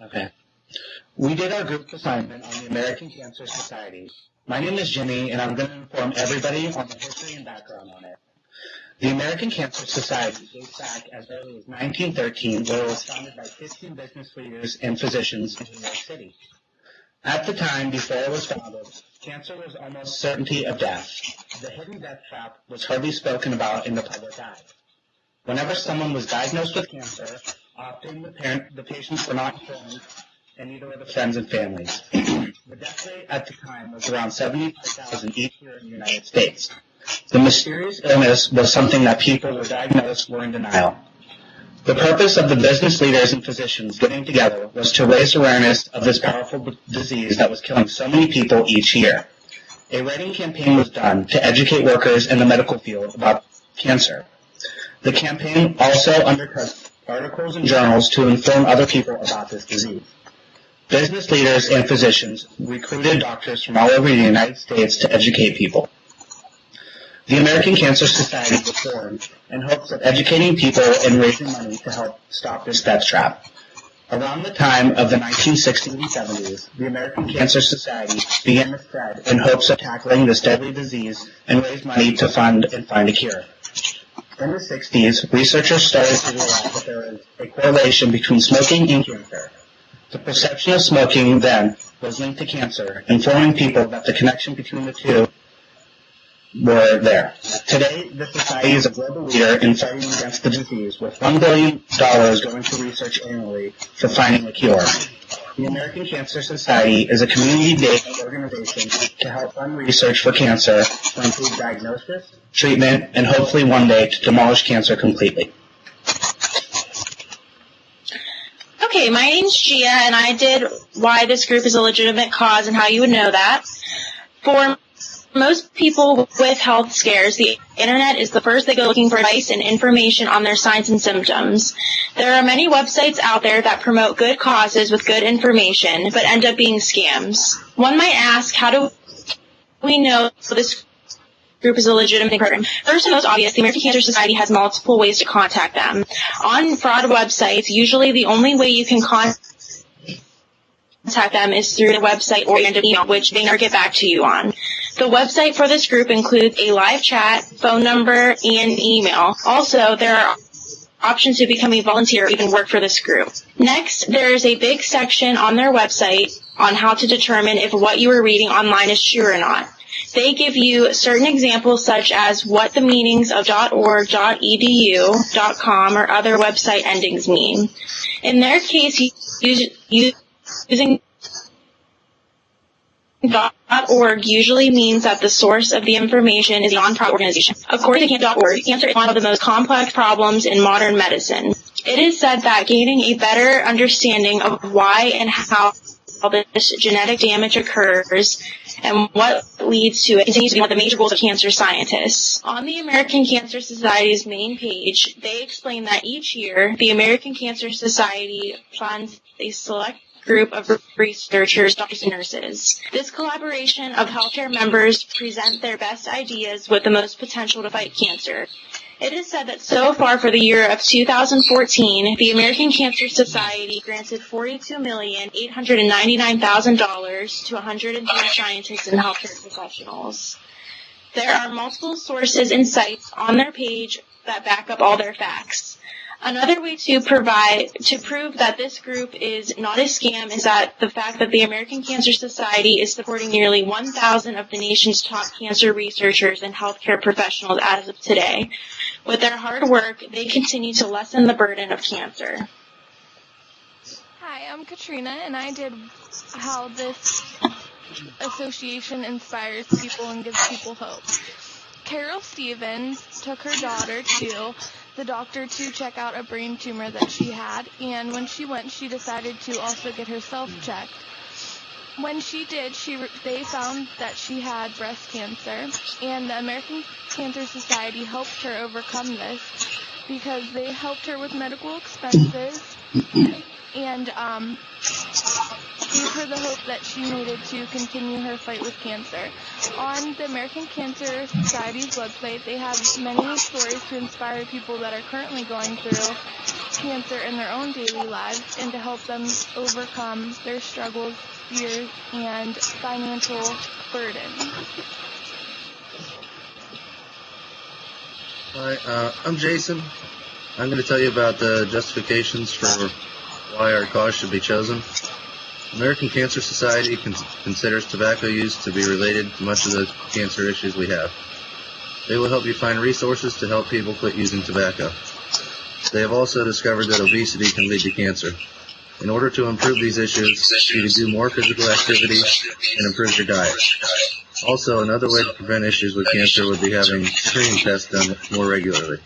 Okay. We did our group assignment on the American Cancer Society. My name is Jimmy, and I'm going to inform everybody on the history and background on it. The American Cancer Society dates back as early as 1913, where it was founded by 15 business leaders and physicians in New York City. At the time before it was founded, cancer was almost certainty of death. The hidden death trap was hardly spoken about in the public eye. Whenever someone was diagnosed with cancer, often the patients were not informed, and neither were the friends and families. The death rate at the time was around 75,000 each year in the United States. The mysterious illness was something that people who were diagnosed were in denial. The purpose of the business leaders and physicians getting together was to raise awareness of this powerful disease that was killing so many people each year. A writing campaign was done to educate workers in the medical field about cancer. The campaign also undertook articles in journals to inform other people about this disease. Business leaders and physicians recruited doctors from all over the United States to educate people. The American Cancer Society was formed in hopes of educating people and raising money to help stop this death trap. Around the time of the 1960s and 70s, the American Cancer Society began to spread in hopes of tackling this deadly disease and raise money to fund and find a cure. In the 60s, researchers started to realize that there was a correlation between smoking and cancer. The perception of smoking then was linked to cancer, informing people that the connection between the two were there. Today, the society is a global leader in fighting against the disease, with $1 billion going to research annually for finding a cure. The American Cancer Society is a community-based organization to help fund research for cancer to improve diagnosis, treatment, and hopefully one day to demolish cancer completely. Okay, my name's Jia, and I did why this group is a legitimate cause and how you would know that. For most people with health scares, the internet is the first they go looking for advice and information on their signs and symptoms. There are many websites out there that promote good causes with good information, but end up being scams. One might ask, how do we know this group is a legitimate program? First and most obvious, the American Cancer Society has multiple ways to contact them. On fraud websites, usually the only way you can contact them is through the website or an email, which they never get back to you on. The website for this group includes a live chat, phone number, and email. Also, there are options to become a volunteer or even work for this group. Next, there is a big section on their website on how to determine if what you are reading online is true or not. They give you certain examples such as what the meanings of .org, .edu, .com, or other website endings mean. In their case, using .org usually means that the source of the information is a non-profit organization. According to .org, cancer is one of the most complex problems in modern medicine. It is said that gaining a better understanding of why and how this genetic damage occurs and what leads to it continues to be one of the major goals of cancer scientists. On the American Cancer Society's main page, they explain that each year, the American Cancer Society funds a select group of researchers, doctors, and nurses. This collaboration of healthcare members present their best ideas with the most potential to fight cancer. It is said that so far for the year of 2014, the American Cancer Society granted $42,899,000 to 103 scientists and healthcare professionals. There are multiple sources and sites on their page that back up all their facts. Another way to prove that this group is not a scam is that the fact that the American Cancer Society is supporting nearly 1,000 of the nation's top cancer researchers and healthcare professionals as of today. With their hard work, they continue to lessen the burden of cancer. Hi, I'm Katrina, and I did how this association inspires people and gives people hope. Carol Stevens took her daughter to the doctor to check out a brain tumor that she had, and when she went, she decided to also get herself checked. When she did, they found that she had breast cancer, and the American Cancer Society helped her overcome this because they helped her with medical expenses, and gave her the hope that she needed to continue her fight with cancer. On the American Cancer Society's website, they have many stories to inspire people that are currently going through cancer in their own daily lives and to help them overcome their struggles, fears, and financial burdens. Hi, I'm Jason. I'm going to tell you about the justifications for why our cause should be chosen. American Cancer Society considers tobacco use to be related to much of the cancer issues we have. They will help you find resources to help people quit using tobacco. They have also discovered that obesity can lead to cancer. In order to improve these issues, you can do more physical activity and improve your diet. Also, another way to prevent issues with cancer would be having screening tests done more regularly.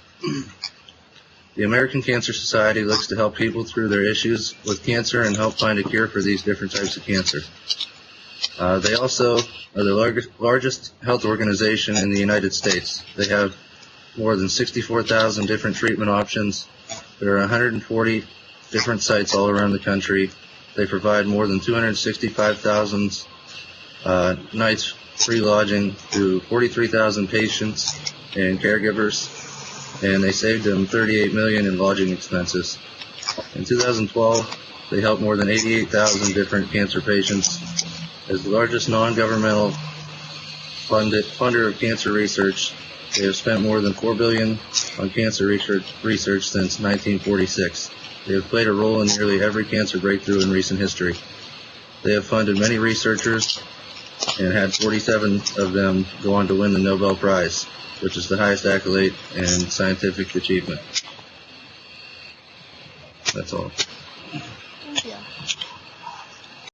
The American Cancer Society looks to help people through their issues with cancer and help find a cure for these different types of cancer. They also are the largest health organization in the United States. They have more than 64,000 different treatment options. There are 140 different sites all around the country. They provide more than 265,000 nights free lodging to 43,000 patients and caregivers, and they saved them $38 million in lodging expenses. In 2012, they helped more than 88,000 different cancer patients. As the largest non-governmental funder of cancer research, they have spent more than $4 billion on cancer research since 1946. They have played a role in nearly every cancer breakthrough in recent history. They have funded many researchers and had 47 of them go on to win the Nobel Prize, which is the highest accolade in scientific achievement. That's all.